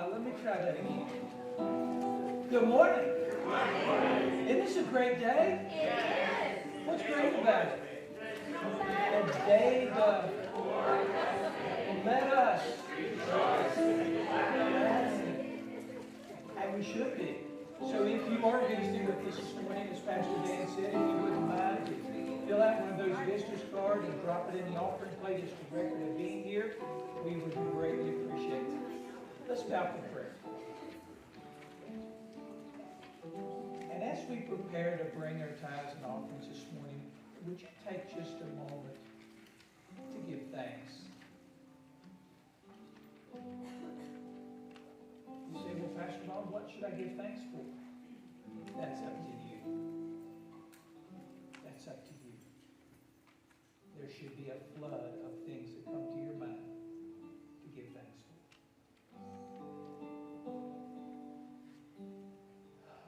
Let me try that again. Good morning. Good morning. Isn't this a great day? Yes. What's great about it? The day the let us rejoice. And we should be. So if you are visiting with us this morning, as Pastor Dan said, if you wouldn't mind, fill out one of those visitors cards and drop it in the offering plate as a record of being here. We would greatly appreciate it. Let's bow for prayer. And as we prepare to bring our tithes and offerings this morning, would you take just a moment to give thanks? You say, well, Pastor Bob, what should I give thanks for? That's up to you. That's up to you. There should be a flood of things that come to your mind to give thanks for.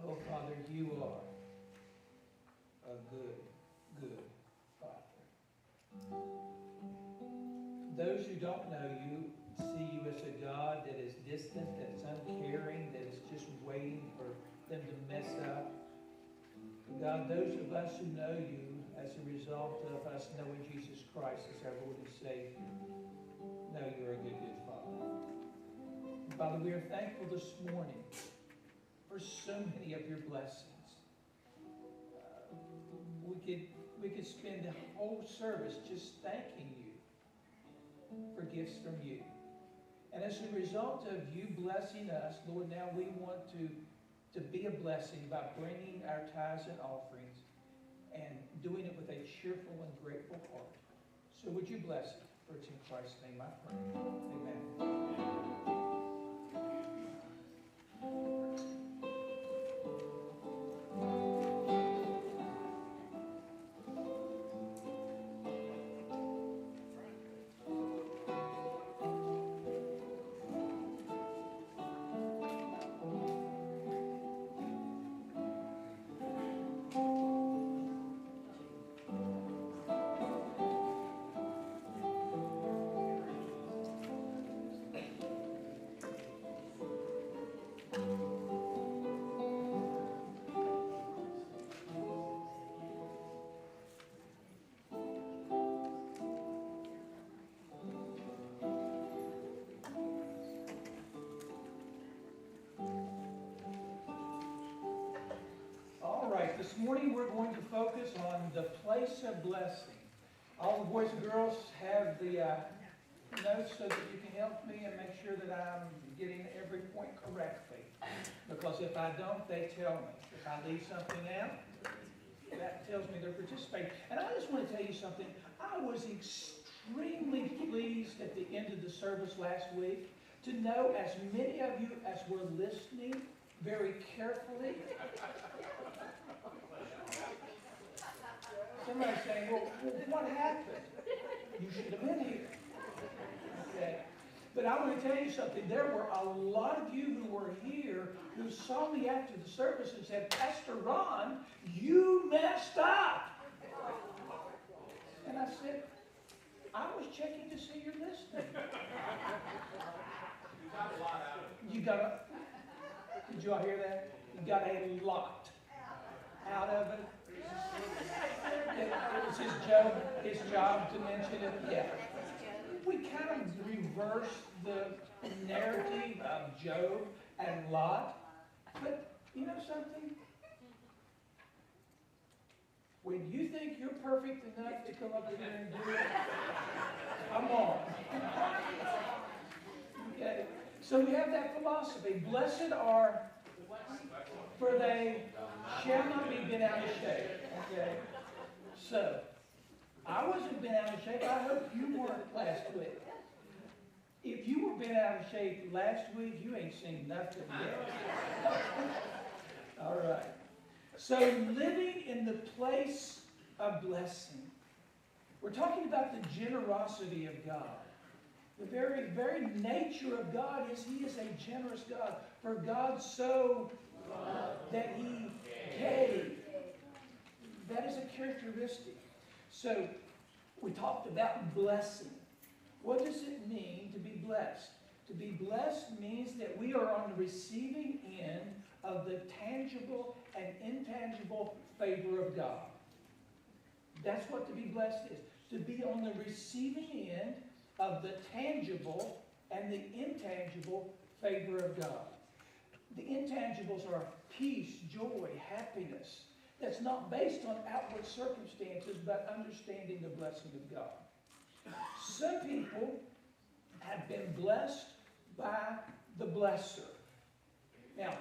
Oh, Father, you are a good, good Father. Those who don't know you see you as a God that is distant, that is uncaring, that is just waiting for them to mess up. God, those of us who know you as a result of us knowing Jesus Christ as our Lord and Savior, know you're a good, good Father. And Father, we are thankful this morning for so many of your blessings. We could spend the whole service just thanking you for gifts from you. And as a result of you blessing us, Lord, now we want to be a blessing by bringing our tithes and offerings and doing it with a cheerful and grateful heart. So would you bless it? For it's in Christ's name I pray. Amen. This morning we're going to focus on the place of blessing. All the boys and girls have the notes so that you can help me and make sure that I'm getting every point correctly. Because if I don't, they tell me. If I leave something out, that tells me they're participating. And I just want to tell you something. I was extremely pleased at the end of the service last week to know as many of you as were listening very carefully. Somebody's saying, well, what happened? You should have been here. Okay. But I want to tell you something. There were a lot of you who were here who saw me after the service and said, Pastor Ron, you messed up. And I said, I was checking to see you're listening. You got a, did you all hear that? You got a lot out of it. It's his job to mention it. Yeah. We kind of reversed the narrative of Job and Lot. But you know something? When you think you're perfect enough to come up here and do it, come on. Okay. So we have that philosophy. Blessed are, for they shall not be bent out of shape. Okay. So, I wasn't bent out of shape. I hope you weren't last week. If you were bent out of shape last week, you ain't seen nothing yet. All right. So, living in the place of blessing. We're talking about the generosity of God. The very, very nature of God is He is a generous God. For God so loved that He gave. That is a characteristic. So, we talked about blessing. What does it mean to be blessed? To be blessed means that we are on the receiving end of the tangible and intangible favor of God. That's what to be blessed is. To be on the receiving end of the tangible and the intangible favor of God. The intangibles are peace, joy, happiness. That's not based on outward circumstances, but understanding the blessing of God. Some people have been blessed by the blesser. Now,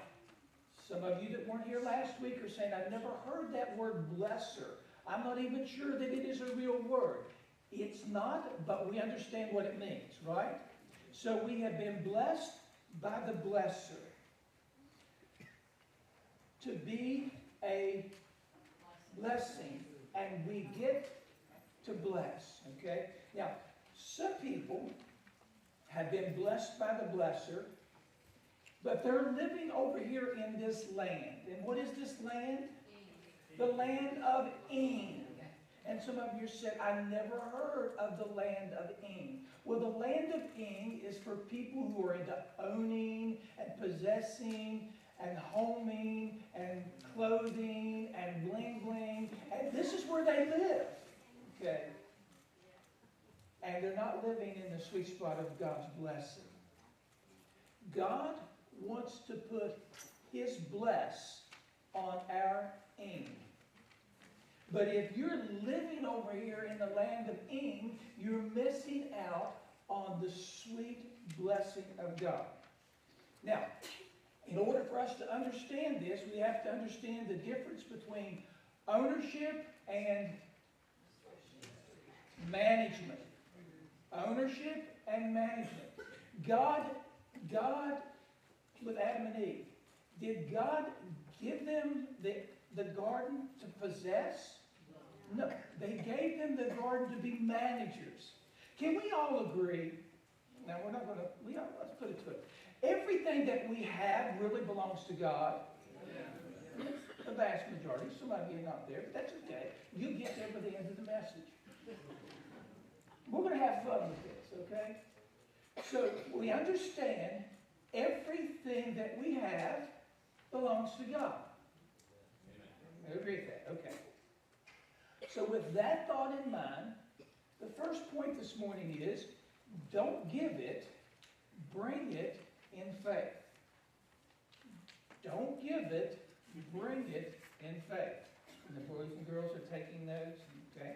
some of you that weren't here last week are saying, I've never heard that word blesser. I'm not even sure that it is a real word. It's not, but we understand what it means, right? So we have been blessed by the blesser. To be a blessing, and we get to bless, okay? Now, some people have been blessed by the blesser, but they're living over here in this land. And what is this land? The land of En. And some of you said, I never heard of the land of En. Well, the land of En is for people who are into owning and possessing and homing and clothing and bling bling. And this is where they live. Okay? And they're not living in the sweet spot of God's blessing. God wants to put His bless on our En. But if you're living over here in the land of En, you're missing out on the sweet blessing of God. Now, in order for us to understand this, we have to understand the difference between ownership and management. Ownership and management. God, with Adam and Eve, did God give them the garden to possess? No. They gave them the garden to be managers. Can we all agree? Now, we're not going to, let's put it to it. Everything that we have really belongs to God. Yeah. The vast majority. Some of you are not there, but that's okay. You'll get there by the end of the message. We're going to have fun with this, okay? So we understand everything that we have belongs to God. I agree with that. Okay. So with that thought in mind, the first point this morning is, don't give it, bring it in faith. Don't give it, bring it in faith. And the boys and girls are taking notes, okay?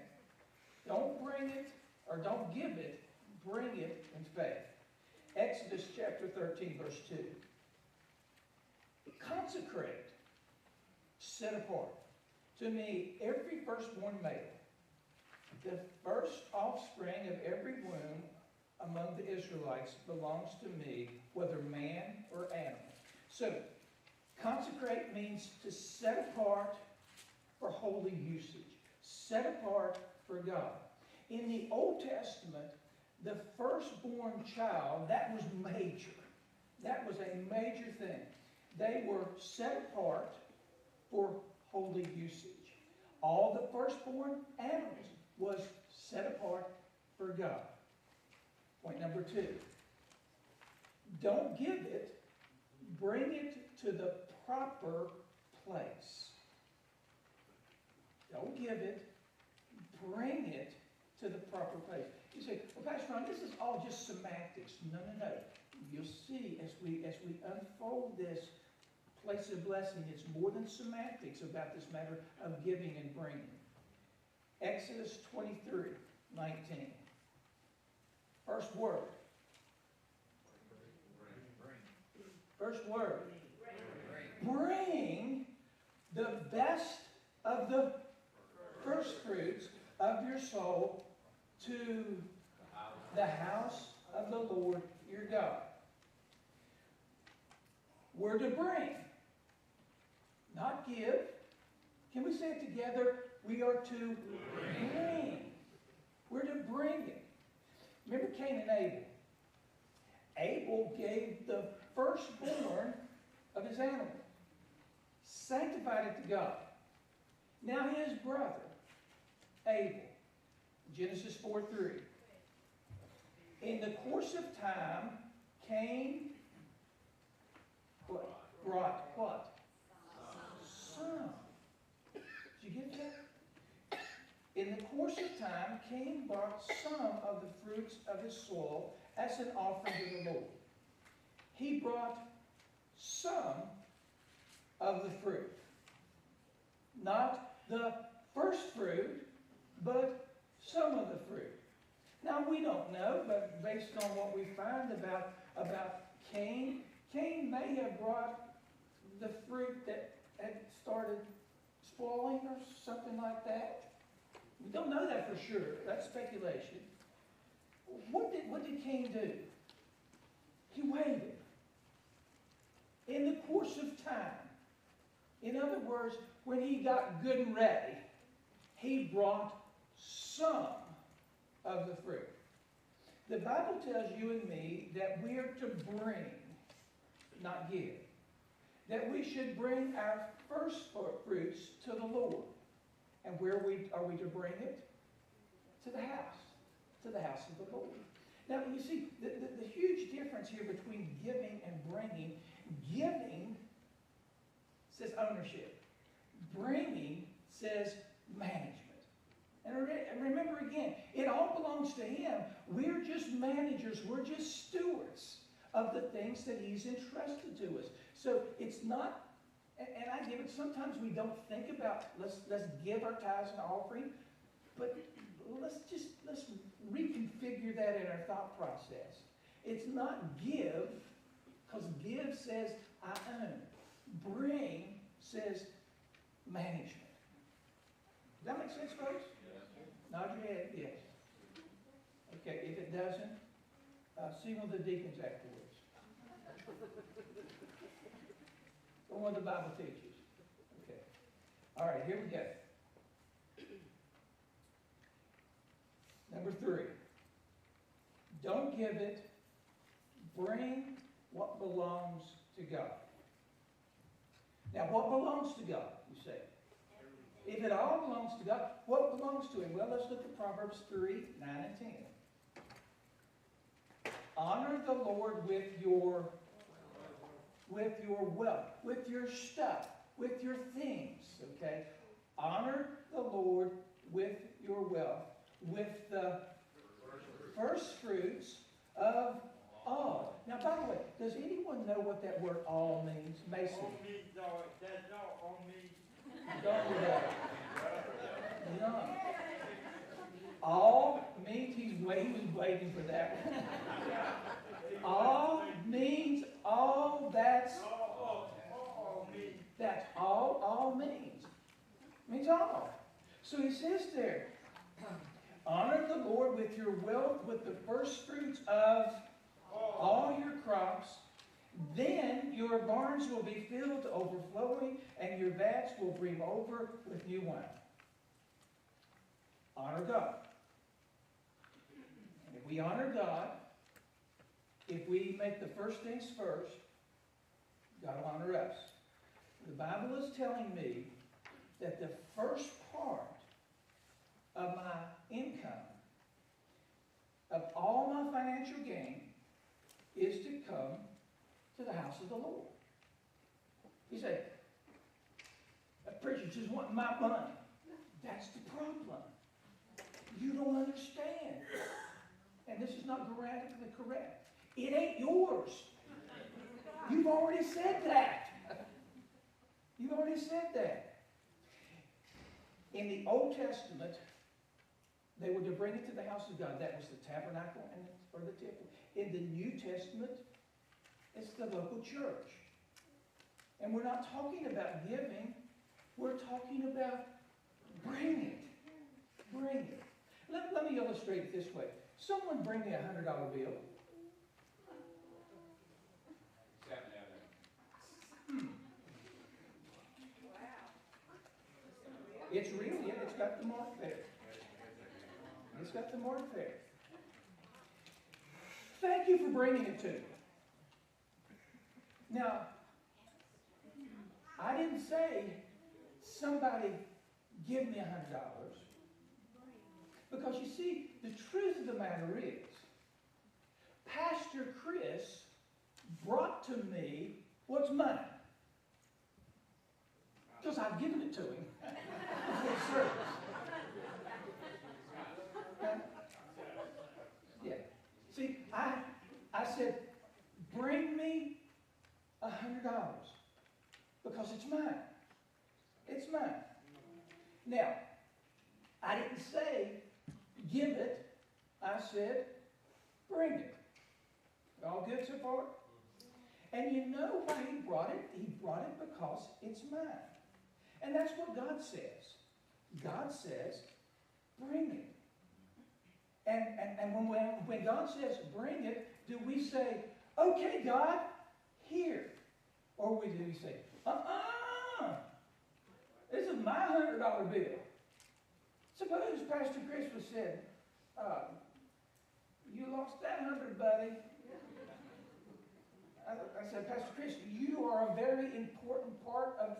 Don't bring it, or don't give it, bring it in faith. Exodus chapter 13, verse 2. Consecrate, set apart to me every firstborn male, the first offspring of every womb among the Israelites belongs to me, whether man or animal. So, consecrate means to set apart for holy usage. Set apart for God. In the Old Testament, the firstborn child, that was major. That was a major thing. They were set apart for holy usage. All the firstborn animals was set apart for God. Point number 2. Don't give it, bring it to the proper place. Don't give it, bring it to the proper place. You say, well, Pastor Ron, this is all just semantics. No. You'll see as we unfold this place of blessing, it's more than semantics about this matter of giving and bringing. Exodus 23:19. First word. First word. Bring the best of the first fruits of your soul to the house of the Lord your God. We're to bring, not give. Can we say it together? We are to bring. We're to bring it. Remember Cain and Abel? Abel gave the firstborn of his animal, sanctified it to God. Now his brother, Abel, Genesis 4:3. In the course of time, Cain brought what? Some. Did you get that? In the course of time, Cain brought some of the fruits of his soil as an offering to the Lord. He brought some of the fruit. Not the first fruit, but some of the fruit. Now, we don't know, but based on what we find about Cain, Cain may have brought the fruit that had started spoiling or something like that. We don't know that for sure. That's speculation. What did Cain do? He waited. In the course of time. In other words, when he got good and ready, he brought some of the fruit. The Bible tells you and me that we are to bring, not give. That we should bring our first fruits to the Lord. And where are we to bring it? To the house of the Lord. Now, you see, the huge difference here between giving and bringing. Giving says ownership. Bringing says management. And remember again, it all belongs to Him. We're just managers. We're just stewards of the things that He's entrusted to us. So it's not, and I give it, sometimes we don't think about, let's give our tithes and offering, but let's reconfigure that in our thought process. It's not give, because give says I own. Bring says management. Does that make sense, folks? Yes. Nod your head, yes. Okay, if it doesn't, see one of the deacons afterwards. Or one of the Bible teachers. Okay. All right, here we go. Number 3. Don't give it. Bring what belongs to God. Now, what belongs to God, you say? If it all belongs to God, what belongs to Him? Well, let's look at Proverbs 3, 9 and 10. Honor the Lord with your wealth, with your stuff, with your things, okay? Honor the Lord with your wealth, with the first fruits of all. Now, by the way, does anyone know what that word all means? Mason. No. All means he was waiting for that one. All means all. That's all. All means all. So he says there, honor the Lord with your wealth, with the first fruits of all your crops. Then your barns will be filled to overflowing, and your vats will brim over with new wine. Honor God. And if we honor God, if we make the first things first, God will honor us. The Bible is telling me that the first part of my income, of all my financial gain, is to come to the house of the Lord. You say, preacher just want my money. That's the problem. You don't understand. And this is not grammatically correct. It ain't yours. You've already said that. You've already said that. In the Old Testament, they were to bring it to the house of God. That was the tabernacle or the temple. In the New Testament, it's the local church. And we're not talking about giving. We're talking about bring it. Bring it. Let me illustrate it this way. Someone bring me a $100 bill. It's real, yeah. It's got the mark there. It's got the mark there. Thank you for bringing it to me. Now, I didn't say, somebody give me $100. Because you see, the truth of the matter is, Pastor Chris brought to me what's mine. Because I've given it to him for service. Okay? Yeah. See, I said, bring me $100 because it's mine. It's mine. Now, I didn't say give it. I said bring it. All good so far? And you know why he brought it? He brought it because it's mine. And that's what God says. God says, bring it. And when God says, bring it, do we say, okay, God, here? Or do we say, this is my $100 bill. Suppose Pastor Chris was said, you lost that 100, buddy. I said, Pastor Chris, you are a very important part of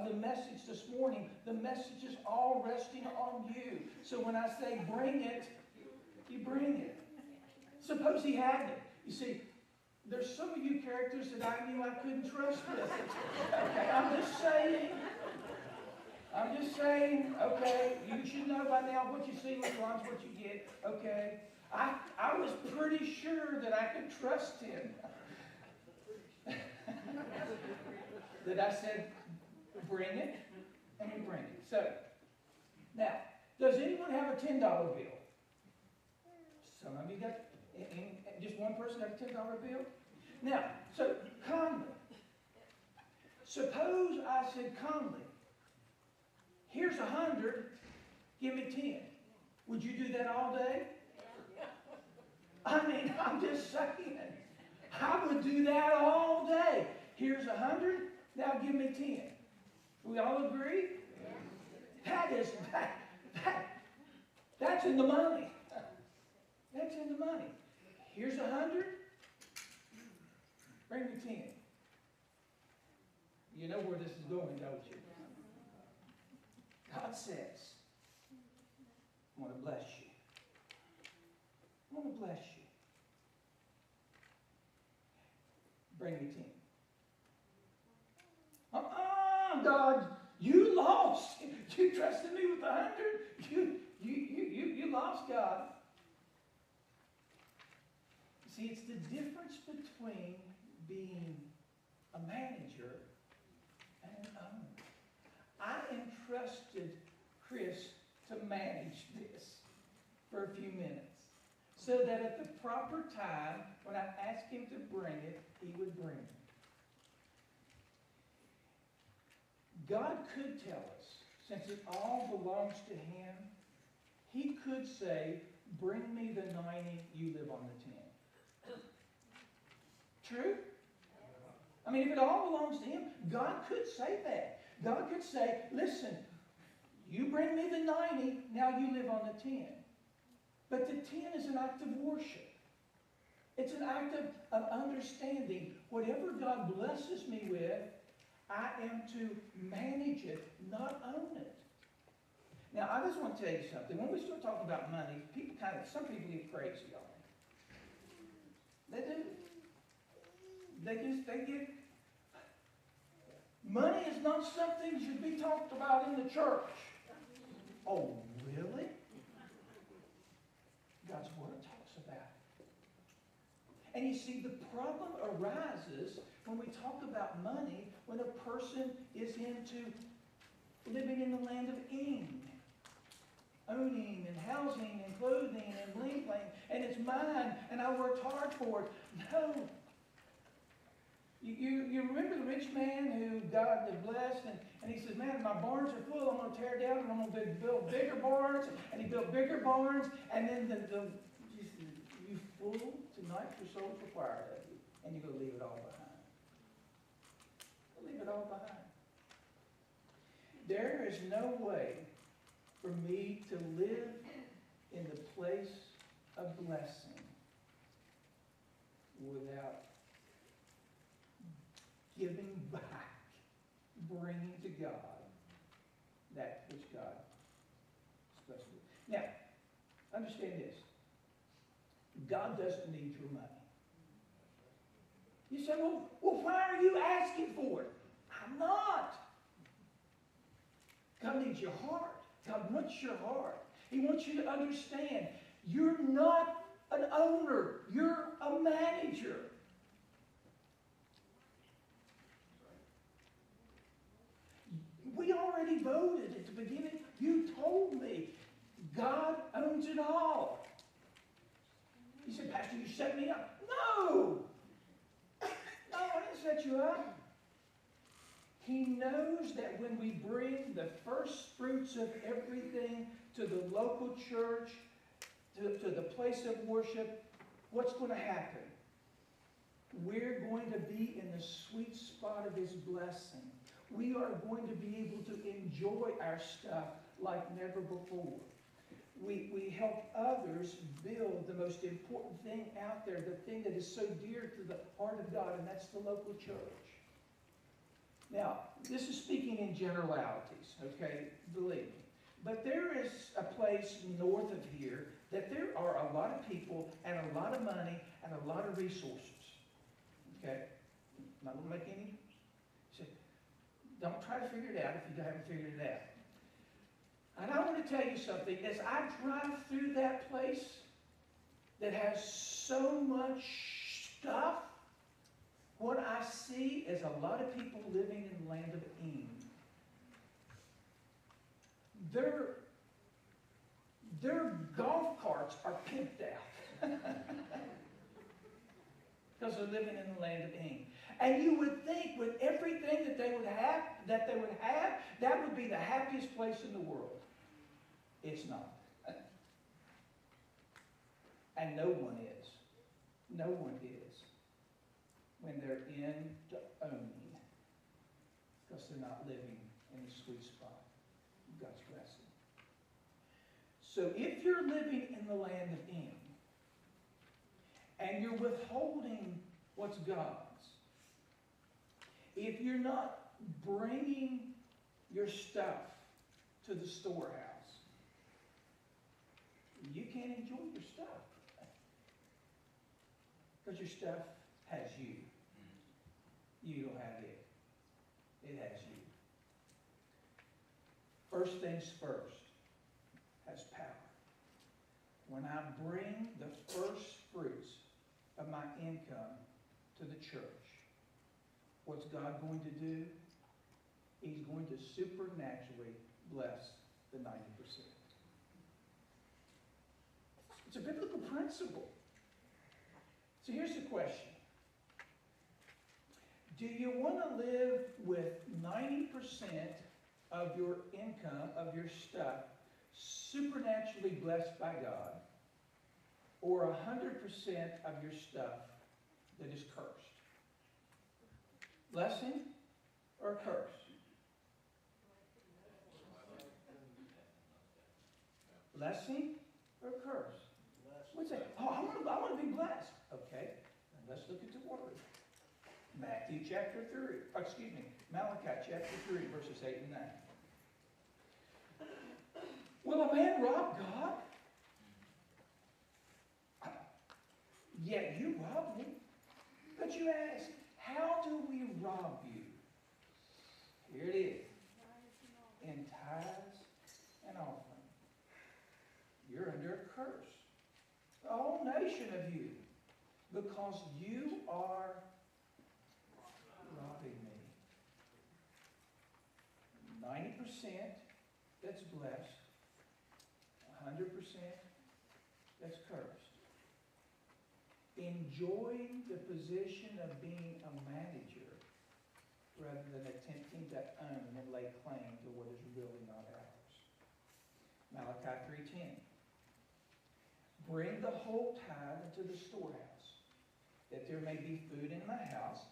the message this morning. The message is all resting on you. So when I say bring it, you bring it. Suppose he hadn't. You see, there's some of you characters that I knew I couldn't trust with it. Okay, I'm just saying, okay, you should know by now what you see responds what you get, okay? I was pretty sure that I could trust him. That I said, bring it, and we bring it. So, now, does anyone have a $10 bill? Some of you got, just one person have a $10 bill? Now, so, calmly. Suppose I said calmly, here's 100, give me 10. Would you do that all day? I mean, I'm just saying. I would do that all day. Here's 100, now give me 10. We all agree? That's in the money. That's in the money. Here's 100, bring me 10. You know where this is going, don't you? God says, I want to bless you. I want to bless you. Bring me 10. God, you lost. You trusted me with 100. You lost, God. See, it's the difference between being a manager and an owner. I entrusted Chris to manage this for a few minutes so that at the proper time, when I asked him to bring it, he would bring it. God could tell us, since it all belongs to him, he could say, bring me the 90, you live on the 10. True? I mean, if it all belongs to him, God could say that. God could say, listen, you bring me the 90, now you live on the 10. But the 10 is an act of worship. It's an act of understanding. Whatever God blesses me with, I am to manage it, not own it. Now, I just want to tell you something. When we start talking about money, some people get crazy on it. They do. They get, money is not something that should be talked about in the church. Oh, really? God's Word talks about it. And you see, the problem arises when we talk about money, when a person is into living in the land of ing, owning and housing and clothing and bling bling, and it's mine and I worked hard for it. No. You remember the rich man who God had blessed, and he says, man, my barns are full, I'm going to tear down and I'm going to build bigger barns, and he built bigger barns, and then he said, you fool, tonight your soul's required of you, and you're going to leave it all behind. Leave it all behind. There is no way for me to live in the place of blessing without giving back, bringing to God that which God is blessed with. Now, understand this. God doesn't need your money. You say, well, why are you asking for it? I'm not. God needs your heart. God wants your heart. He wants you to understand you're not an owner. You're a manager. We already voted at the beginning. You told me God owns it all. He said, Pastor, you set me up. No! No, I didn't set you up. He knows that when we bring the first fruits of everything to the local church, to the place of worship, what's going to happen? We're going to be in the sweet spot of His blessing. We are going to be able to enjoy our stuff like never before. We help others build the most important thing out there, the thing that is so dear to the heart of God, and that's the local church. Now, this is speaking in generalities, okay? Believe me. But there is a place north of here that there are a lot of people and a lot of money and a lot of resources. Okay? Not going to make any. So don't try to figure it out if you haven't figured it out. And I want to tell you something. As I drive through that place that has so much stuff, what I see is a lot of people living in the land of Eden. Their golf carts are pimped out. Because they're living in the land of Eden. And you would think with everything that they would have, that would be the happiest place in the world. It's not. And no one is. No one is. When they're into owning. Because they're not living in the sweet spot of God's blessing. So if you're living in the land of Eden, and you're withholding what's God's, if you're not bringing your stuff to the storehouse, you can't enjoy your stuff. Because your stuff has you. You don't have it. It has you. First things first has power. When I bring the first fruits of my income to the church, what's God going to do? He's going to supernaturally bless the 90%. It's a biblical principle. So here's the question. Do you want to live with 90% of your income, of your stuff, supernaturally blessed by God, or 100% of your stuff that is cursed? Blessing or curse? Blessing or curse? What's that? Oh, I want to be blessed. Okay, let's look at the word. Matthew chapter 3. Excuse me, Malachi chapter 3, verses 8 and 9. Will a man rob God? Yet you rob me. But you ask, how do we rob you? Here it is. In tithes and offering. You're under a curse. The whole nation of you. Because you are robbing me. 90% that's blessed. 100% that's cursed. Enjoying the position of being a manager rather than attempting to own and lay claim to what is really not ours. Malachi 3:10. Bring the whole tithe into the storehouse, that there may be food in my house.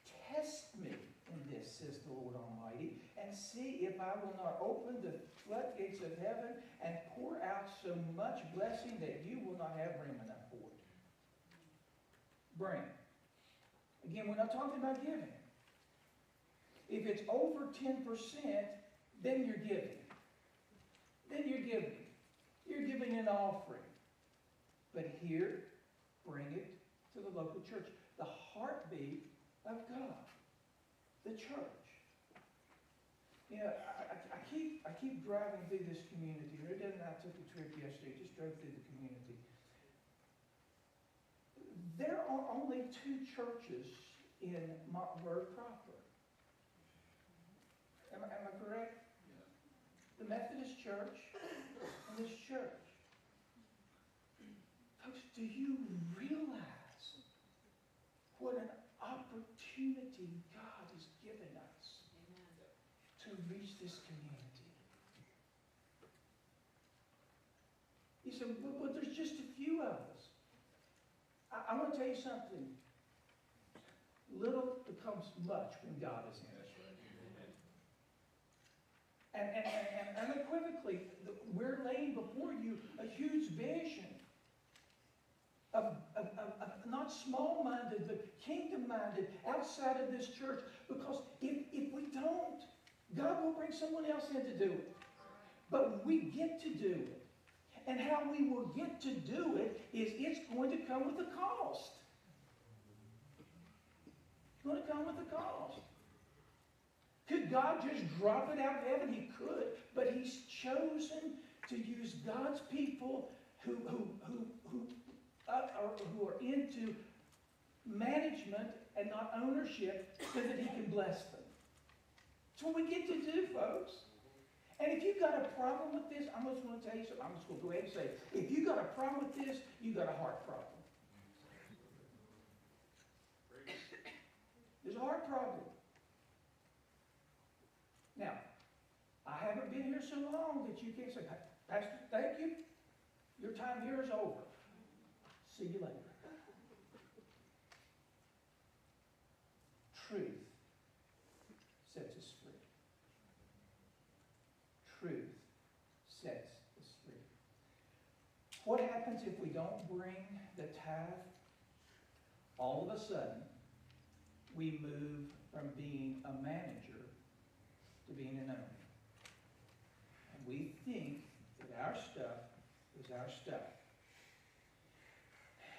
Test me in this, says the Lord Almighty, and see if I will not open the floodgates of heaven and pour out so much blessing that you will not have room enough for it. Bring. Again, we're not talking about giving. If it's over 10%, then you're giving. Then you're giving. You're giving an offering. But here, bring it to the local church. the heartbeat of God, the church. You know, I keep driving through this community. Rita and I took a trip yesterday, just drove through the community. There are only two churches in Montverde proper. Am I correct? The Methodist Church and this church. Folks, do you realize what an opportunity God has given us to reach this community? You said, but there's just a few of us. I want to tell you something. Little becomes much when God is in it. And unequivocally, we're laying before you a huge vision of not small-minded, but kingdom-minded outside of this church. Because if we don't, God will bring someone else in to do it. But we get to do it. And how we will get to do it is it's going to come with a cost. It's going to come with a cost. Could God just drop it out of heaven? He could. But He's chosen to use God's people who are into management and not ownership so that He can bless them. That's what we get to do, folks. And if you've got a problem with this, I'm just going to tell you something. I'm just going to go ahead and say, if you've got a problem with this, you've got a heart problem. There's a heart problem. Now, I haven't been here so long that you can't say, Pastor, thank you. Your time here is over. See you later. Truth sets us free. Truth sets us free. What happens if we don't bring the tithe? All of a sudden, we move from being a manager to being an owner. And we think that our stuff is our stuff.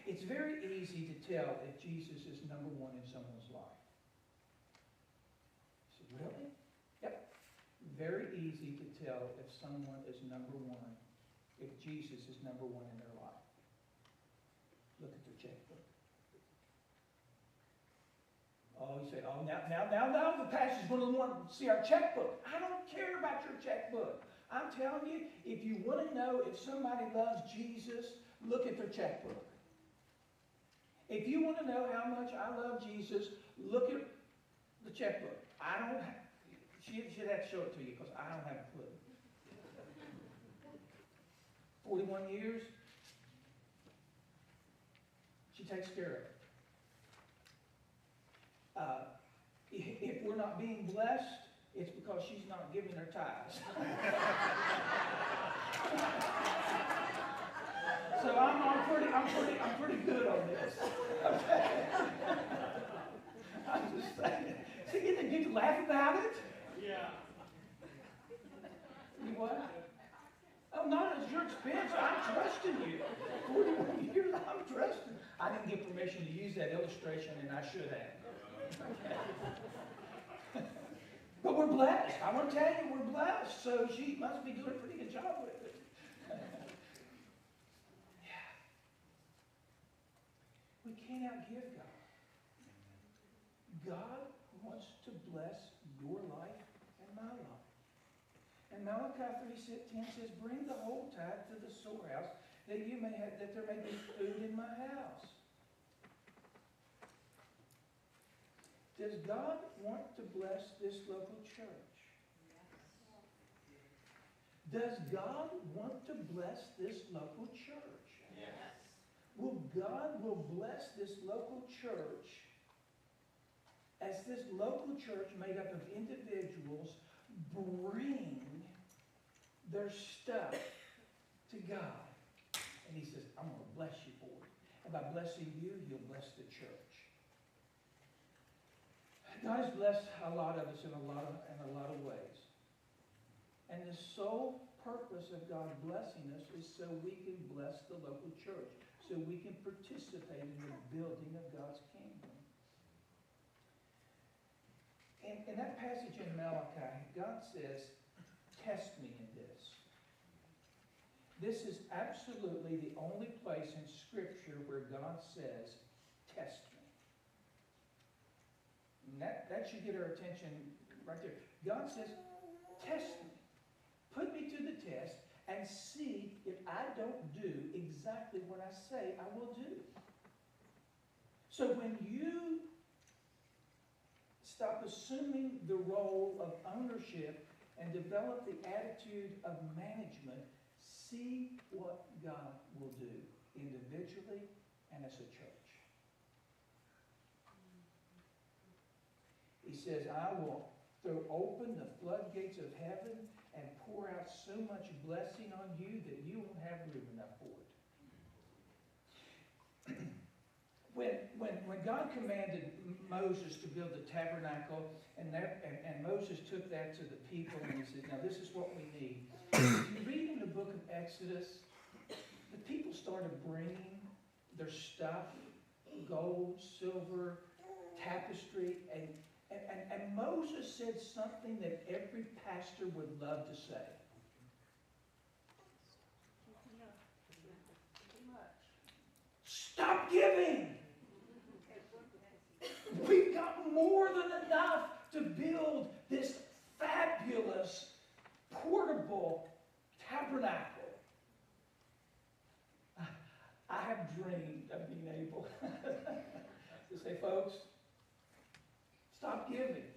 It's very easy to tell if Jesus is number one in someone's life. You say, really? Yep. Very easy to tell if someone is number one, if Jesus is number one in their life. Look at their checkbook. Oh, you say, oh, now the pastor's going to want to see our checkbook. I don't care about your checkbook. I'm telling you, if you want to know if somebody loves Jesus, look at their checkbook. If you want to know how much I love Jesus, look at the checkbook. I don't have, she'd have to show it to you because I don't have a clue. 41 years, she takes care of it. If we're not being blessed, it's because she's not giving her tithes. So I'm pretty good on this. Okay. I'm just saying. So you can laugh about it? Yeah. You what? Oh, not at your expense. I'm trusting you. 41 years, I'm trusting. I didn't get permission to use that illustration, and I should have. Okay. But we're blessed. I want to tell you, we're blessed. So she must be doing a pretty good job with it. Yeah. We can't outgive God. God wants to bless your life and my life. And Malachi 3:10 says, "Bring the whole tithe to the storehouse, that there may be food in my house." Does God want to bless this local church? Does God want to bless this local church? Yes. God will bless this local church as this local church made up of individuals bring their stuff to God. And He says, I'm going to bless you for it. And by blessing you, He'll bless the church. God has blessed a lot of us in a lot of ways. And the sole purpose of God blessing us is so we can bless the local church, so we can participate in the building of God's kingdom. in that passage in Malachi, God says, test me in this. This is absolutely the only place in Scripture where God says, test me. And that should get our attention right there. God says, test me. Put me to the test and see if I don't do exactly what I say I will do. So when you stop assuming the role of ownership and develop the attitude of management, see what God will do individually and as a church. He says, I will throw open the floodgates of heaven and pour out so much blessing on you that you won't have room enough for it. When God commanded Moses to build the tabernacle, and Moses took that to the people, and he said, now this is what we need. If you read in the book of Exodus, the people started bringing their stuff, gold, silver, tapestry, and Moses said something that every pastor would love to say. Stop giving! We've got more than enough to build this fabulous, portable tabernacle. I have dreamed of being able to say, folks, stop giving.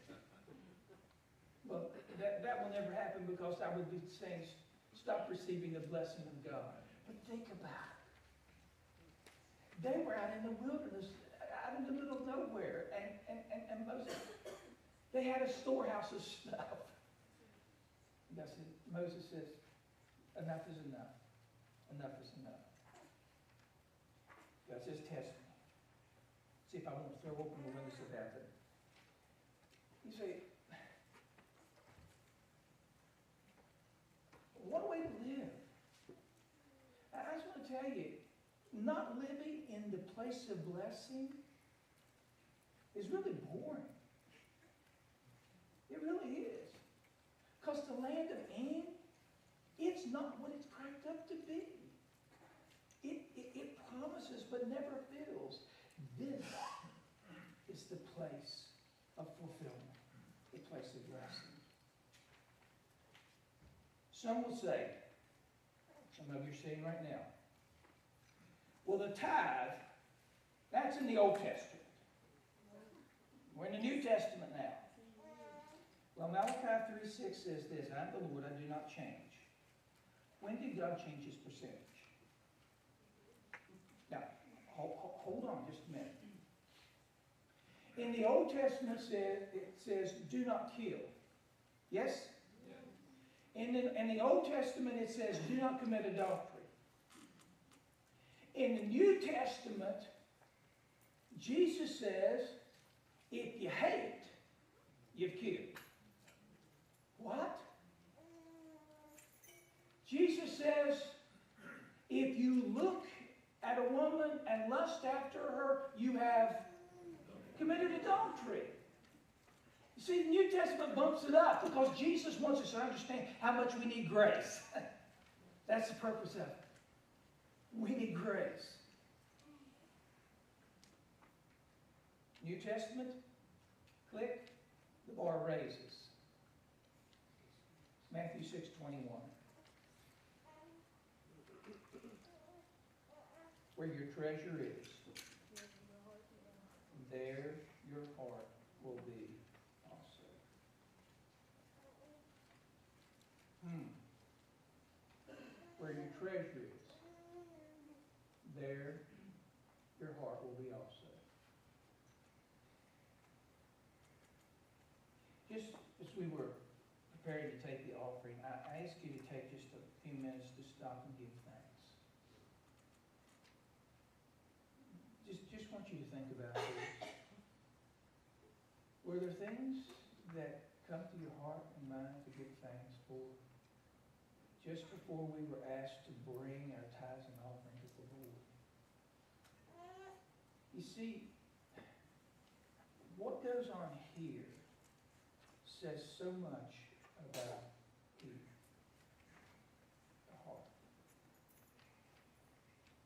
Well, that will never happen because I would be saying, stop receiving the blessing of God. But think about it. They were out in the wilderness, out in the middle of nowhere, and Moses, they had a storehouse of stuff. Moses says, enough is enough. Enough is enough. God says, test me. See if I won't throw open the windows of heaven. You say, what way to live? I just want to tell you, not living in the place of blessing is really boring. It really is. Because the land of Eden, it's not what it's cracked up to be. It promises but never fills. This is the place of fulfillment, a place of blessing. Some will say, some of you are saying right now, well, the tithe, that's in the Old Testament. We're in the New Testament now. Well, Malachi 3:6 says this, I'm the Lord, I do not change. When did God change his percentage? Now, hold on just a minute. In the Old Testament, it says, do not kill. Yes? Yeah. In the Old Testament, it says, do not commit adultery. In the New Testament, Jesus says, if you hate, you've killed. What? Jesus says, if you look at a woman and lust after her, you have committed adultery. You see, the New Testament bumps it up because Jesus wants us to understand how much we need grace. That's the purpose of it. We need grace. New Testament, click, the bar raises. Matthew 6:21. Where your treasure is, there your heart will be also. Where your treasure is, there your heart will be also. Just as we were preparing to take the offering, I ask you to take just a few minutes to stop and give thanks. Just want you to think about this. Were there things that come to your heart and mind to give thanks for? Just before we were asked to bring our tithes and offering to the Lord. You see, what goes on here says so much about the heart.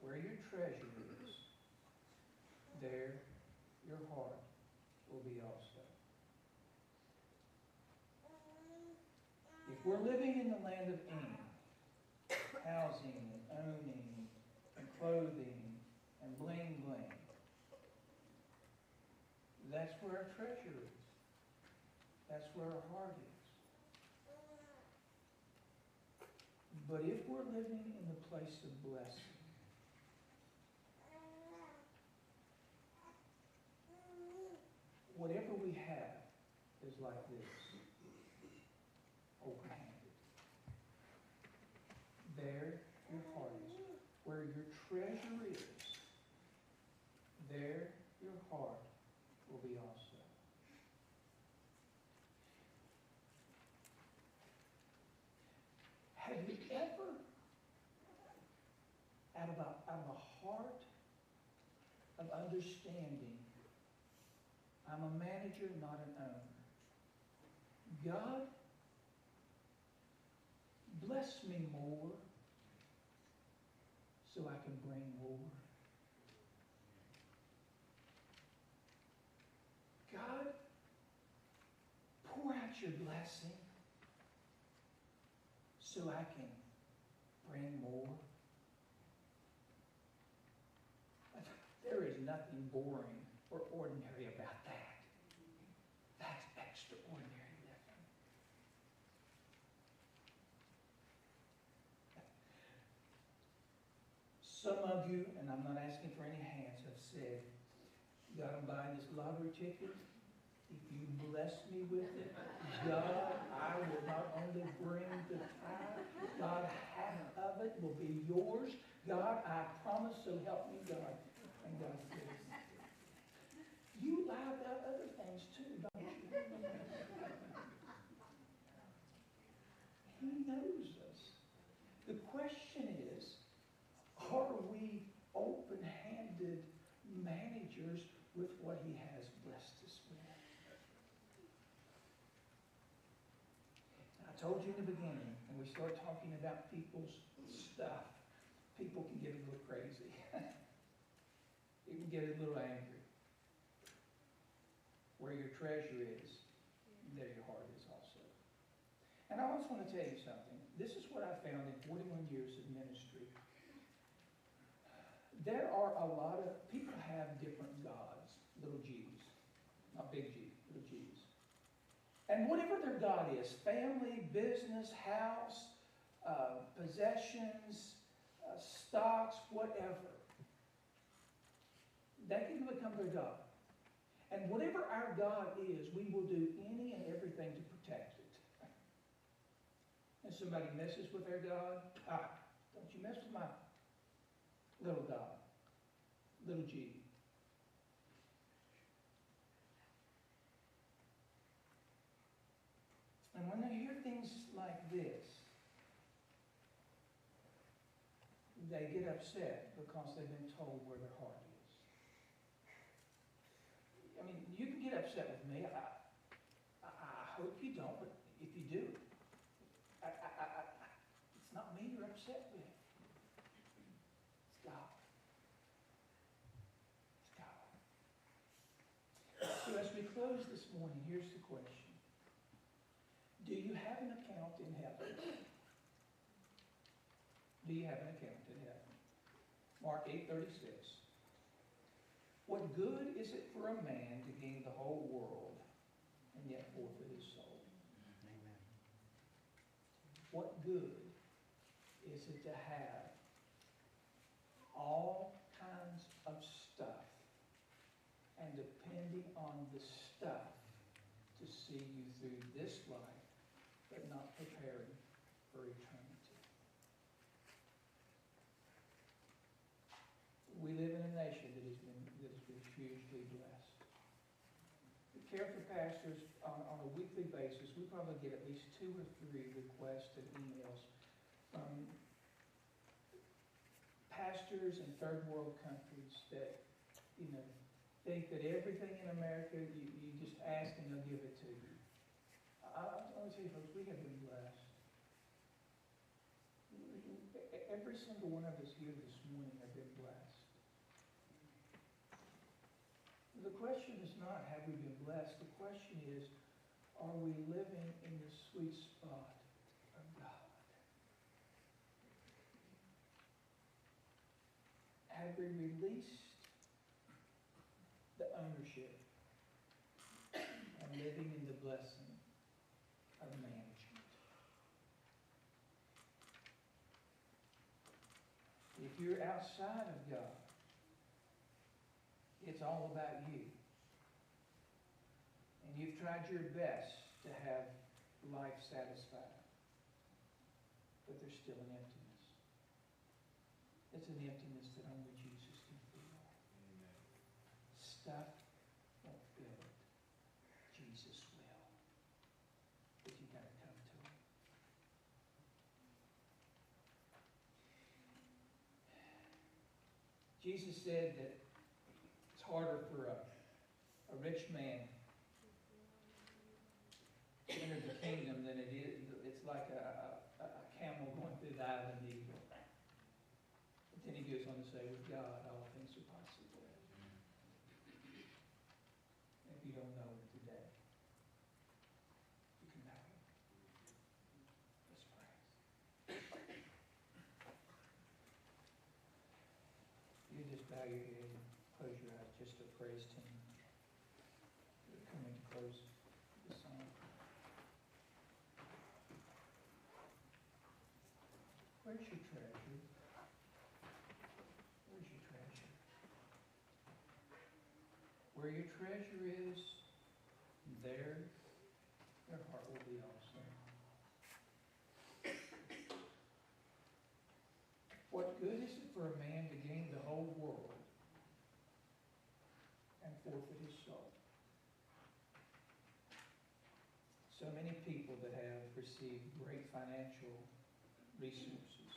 Where your treasure is, there your heart will be also. If we're living in the land of Eden, housing and owning and clothing and bling bling, that's where our treasure is. That's where our heart is. But if we're living in the place of blessing, whatever we have is like this, open-handed. There your heart is. Where your treasure is, there your heart will be also. Have you ever, out of a heart of understanding, I'm a manager, not an owner. God, bless me more so I can bring more. God, pour out your blessing so I can bring more. There is nothing boring or ordinary about that. That's extraordinary living. Some of you, and I'm not asking for any hands, have said, God, I'm buying this lottery ticket. If you bless me with it, God, I will not only bring the tithe, God, half of it will be yours. God, I promise, so help me God. And God says, you lie about other things too, don't you? He knows us. The question is, are we open-handed managers with what He has blessed us with? I told you in the beginning, when we start talking about people's stuff, people can get a little crazy. You can get a little angry. Where your treasure is, there your heart is also. And I also want to tell you something. This is what I found in 41 years of ministry. There are a lot of people have different gods, little g's, not big G, little g's. And whatever their God is, family, business, house, possessions, stocks, whatever, that can become their God. And whatever our God is, we will do any and everything to protect it. And somebody messes with their God, don't you mess with my little God, little G. And when they hear things like this, they get upset because they've been told where their heart is. I mean, you can get upset with me. I hope you don't, but if you do, it's not me you're upset with. It's God. It's God. So as we close this morning, here's the question. Do you have an account in heaven? Do you have an account in heaven? Mark 8:36. What good is it for a man to gain the whole world and yet forfeit his soul? Amen. What good is it to have all kinds of stuff and depending on the stuff to see you through this life, but not preparing for eternity? We live in a nation that has been hugely blessed. We care for pastors on a weekly basis. We probably get at least 2 or 3 requests and emails from pastors in third world countries that, think that everything in America, you just ask and they'll give it to you. tell you, folks, we have been blessed. Every single one of us here this morning have been blessed. The question is not, have we been blessed? The question is, are we living in the sweet spot of God? Have we released the ownership and living in the blessing of management? If you're outside of God, it's all about you. And you've tried your best to have life satisfied, but there's still an emptiness. It's an emptiness that only Jesus can fill. Amen. Stuff won't fill it. Jesus will. But you got to come to Him. Jesus said that it's harder for a rich man to enter the kingdom than it is. It's like a camel going through the eye of a needle. But then he goes on to say, with God, all things are possible. And if you don't know it today, you can know it. Let's pray. You just bow your head and close your eyes just to praise Him. We're coming to close the song. Where's your treasure? Where's your treasure? Where your treasure is, there your heart will be also. What good is it for a man to gain the whole world and forfeit his soul? So many people that have received great financial resources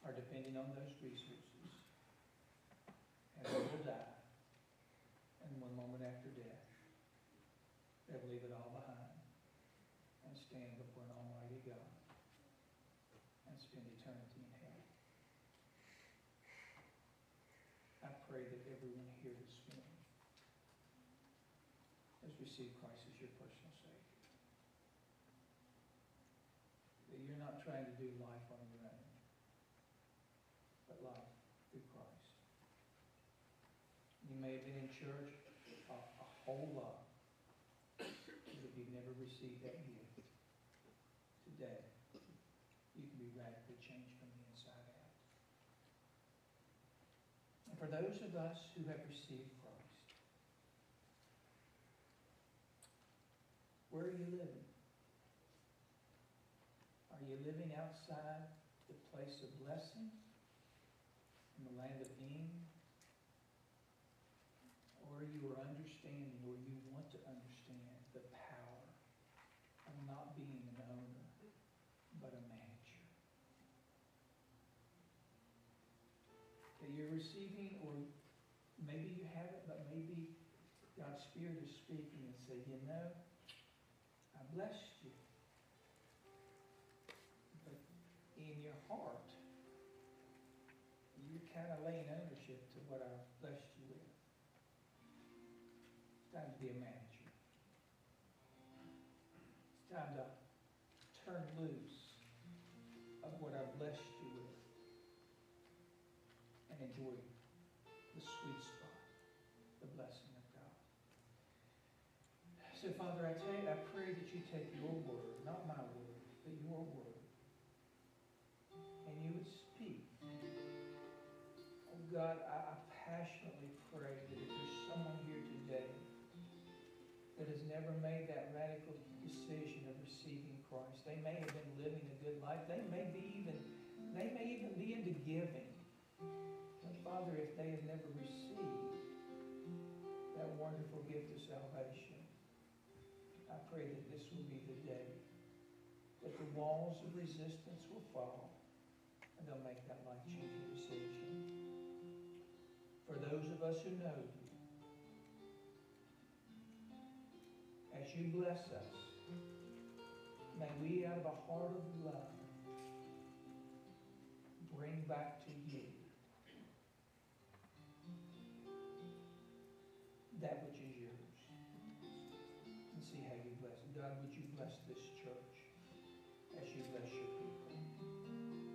are depending on those resources, and they will die. And one moment after death, they'll leave it all behind and stand before an almighty God and spend eternity in hell. I pray that everyone here this morning has received Christ as your personal Savior. That you're not trying to do life on your own, but life through Christ. You may have been in church a whole lot, but if you've never received that gift, today you can be radically changed from the inside out. And for those of us who have received Christ, where are you living? Are you living outside the place of blessing in the land of Eden? Or you are understanding, or you want to understand the power of not being an owner, but a manager? That you're receiving, or maybe you haven't, but maybe God's Spirit is speaking and say, you know, I blessed you. But in your heart, you're kind of laying ownership to what I've blessed you with. It's time to be a manager. It's time to turn loose of what I've blessed you with and enjoy the sweet spot, the blessing of God. So, Father, I pray that you take your word, not my word, but your word, and you would speak. Oh God, I passionately pray that if there's someone here today that has never made that radical decision of receiving Christ, they may have been living a good life. They may even be into giving. But Father, if they have never received that wonderful gift of salvation, I pray that this will be the day that the walls of resistance will fall and they'll make that life-changing decision. For those of us who know you as as you bless us, may we out of a heart of love bring back to you that which is yours. And see how you bless it. God, would you bless this church as you bless your people?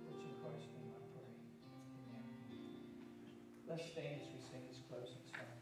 For it's in Christ's name I pray. Amen. Let's stand as we sing this closing song.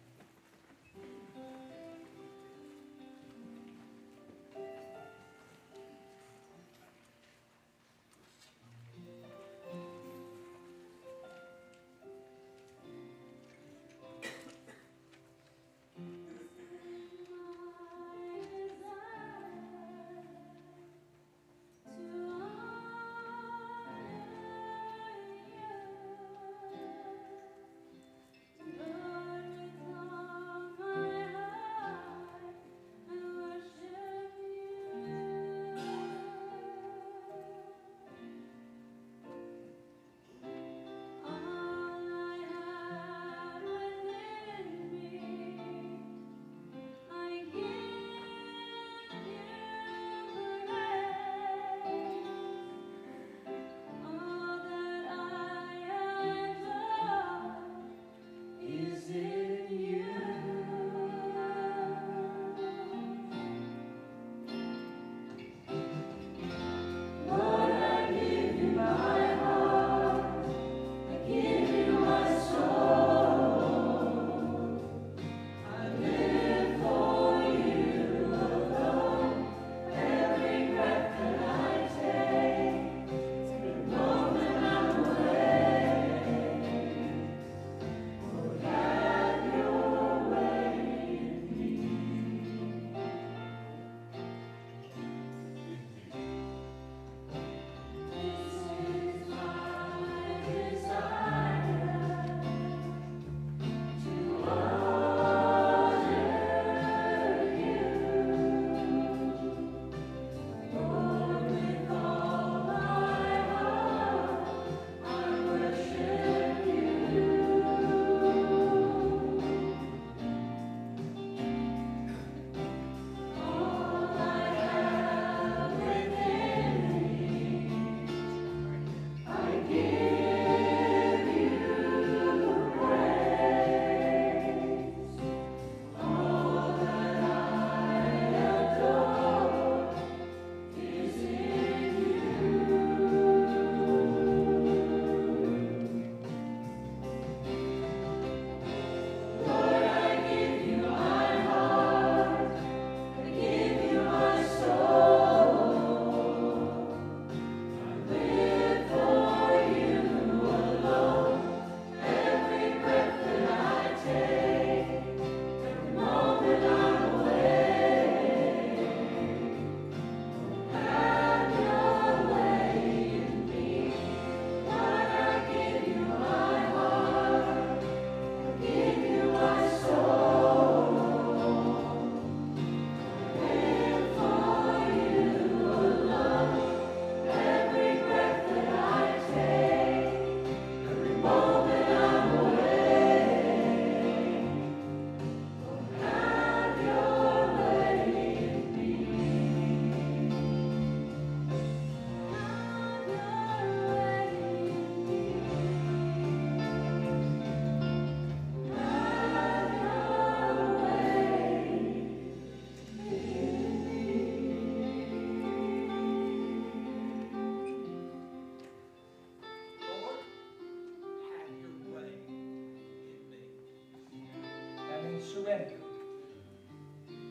Surrender.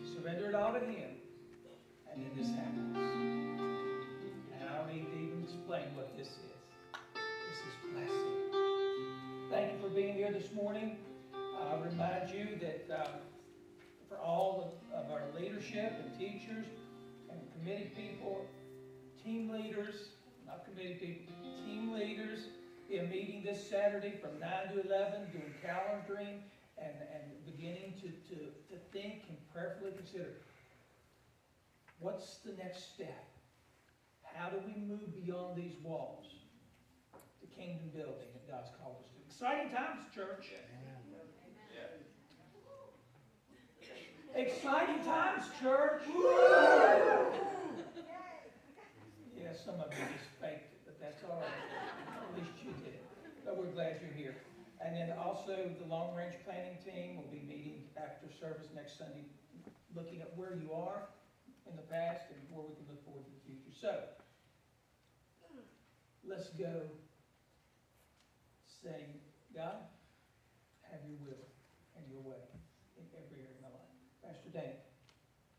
Surrender it all to Him, and then this happens. And I don't need to even explain what this is. This is blessing. Thank you for being here this morning. I remind you that for all of our leadership and teachers and committee people, team leaders, not committee people, team leaders, be a meeting this Saturday from 9 to 11 doing calendaring and beginning to think and prayerfully consider what's the next step? How do we move beyond these walls? The kingdom building that God's called us to. Exciting times, church. Amen. Exciting times, church. Yeah, some of you just faked it, but that's all right. At least you did it. But we're glad you're here. And then also the long-range planning team will be meeting after service next Sunday, looking at where you are in the past and where we can look forward to the future. So, let's go saying, God, have your will and your way in every area of my life. Pastor Dan,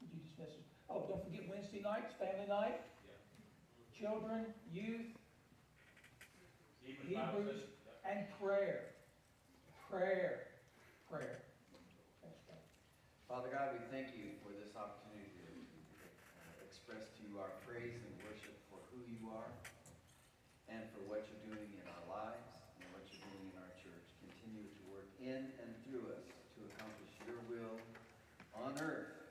would you dismiss us? Oh, don't forget Wednesday nights, family night, children, youth, Hebrews, and prayer. Prayer. Prayer. Father God, we thank you for this opportunity to express to you our praise and worship for who you are and for what you're doing in our lives and what you're doing in our church. Continue to work in and through us to accomplish your will on earth